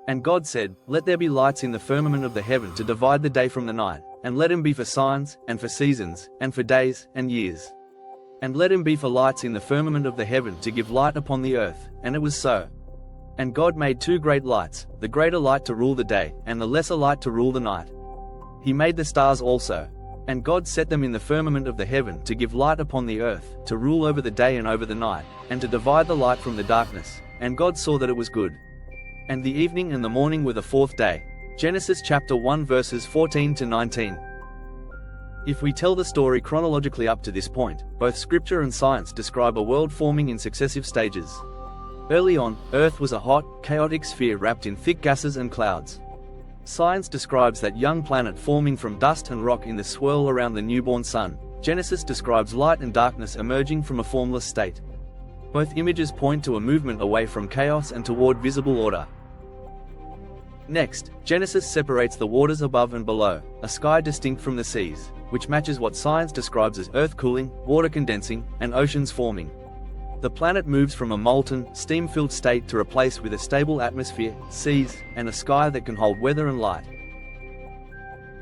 And God said, "Let there be lights in the firmament of the heaven to divide the day from the night, and let them be for signs, and for seasons, and for days, and years. And let them be for lights in the firmament of the heaven to give light upon the earth." And it was so. And God made two great lights, the greater light to rule the day, and the lesser light to rule the night. He made the stars also. And God set them in the firmament of the heaven to give light upon the earth, to rule over the day and over the night, and to divide the light from the darkness. And God saw that it was good. And the evening and the morning were the fourth day. Genesis chapter 1 verses 14 to 19. If we tell the story chronologically up to this point, both scripture and science describe a world forming in successive stages. Early on, Earth was a hot, chaotic sphere wrapped in thick gases and clouds. Science describes that young planet forming from dust and rock in the swirl around the newborn sun. Genesis describes light and darkness emerging from a formless state. Both images point to a movement away from chaos and toward visible order. Next, Genesis separates the waters above and below, a sky distinct from the seas, which matches what science describes as earth cooling, water condensing, and oceans forming. The planet moves from a molten, steam-filled state to a place with a stable atmosphere, seas, and a sky that can hold weather and light.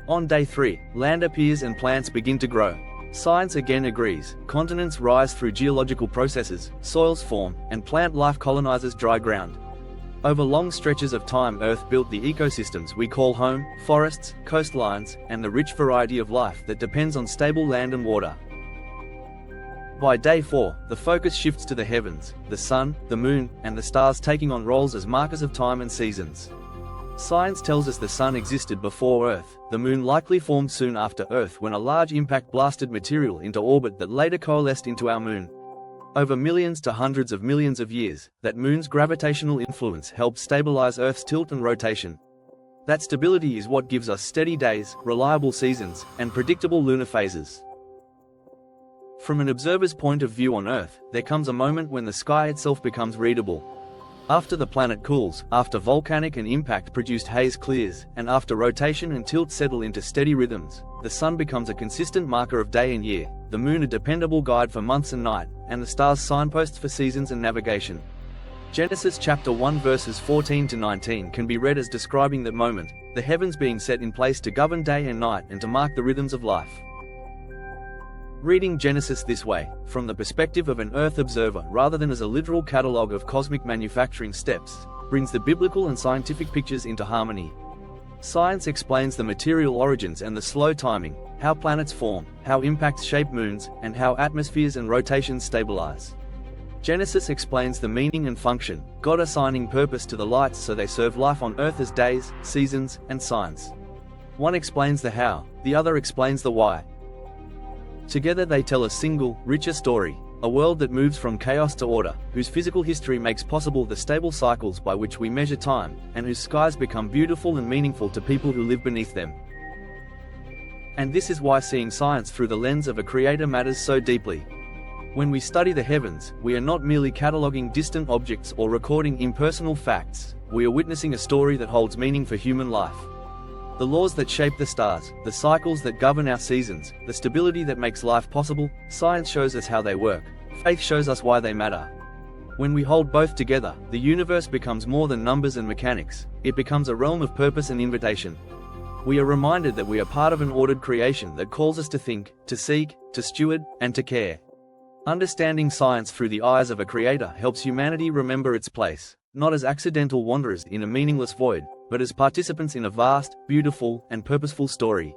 On day 3, land appears and plants begin to grow. Science again agrees, continents rise through geological processes, soils form, and plant life colonizes dry ground. Over long stretches of time, Earth built the ecosystems we call home, forests, coastlines, and the rich variety of life that depends on stable land and water. By day 4, the focus shifts to the heavens, the sun, the moon, and the stars taking on roles as markers of time and seasons. Science tells us the sun existed before Earth, the moon likely formed soon after Earth when a large impact blasted material into orbit that later coalesced into our moon. Over millions to hundreds of millions of years, that moon's gravitational influence helped stabilize Earth's tilt and rotation. That stability is what gives us steady days, reliable seasons, and predictable lunar phases. From an observer's point of view on Earth, there comes a moment when the sky itself becomes readable. After the planet cools, after volcanic and impact-produced haze clears, and after rotation and tilt settle into steady rhythms, the sun becomes a consistent marker of day and year, the moon a dependable guide for months and night, and the stars signposts for seasons and navigation. Genesis chapter 1 verses 14 to 19 can be read as describing that moment, the heavens being set in place to govern day and night and to mark the rhythms of life. Reading Genesis this way, from the perspective of an Earth observer rather than as a literal catalogue of cosmic manufacturing steps, brings the biblical and scientific pictures into harmony. Science explains the material origins and the slow timing, how planets form, how impacts shape moons, and how atmospheres and rotations stabilize. Genesis explains the meaning and function, God assigning purpose to the lights so they serve life on Earth as days, seasons, and signs. One explains the how, the other explains the why. Together they tell a single, richer story, a world that moves from chaos to order, whose physical history makes possible the stable cycles by which we measure time, and whose skies become beautiful and meaningful to people who live beneath them. And this is why seeing science through the lens of a creator matters so deeply. When we study the heavens, we are not merely cataloging distant objects or recording impersonal facts, we are witnessing a story that holds meaning for human life. The laws that shape the stars, the cycles that govern our seasons, the stability that makes life possible, science shows us how they work, faith shows us why they matter. When we hold both together, the universe becomes more than numbers and mechanics, it becomes a realm of purpose and invitation. We are reminded that we are part of an ordered creation that calls us to think, to seek, to steward, and to care. Understanding science through the eyes of a creator helps humanity remember its place, not as accidental wanderers in a meaningless void, but as participants in a vast, beautiful, and purposeful story.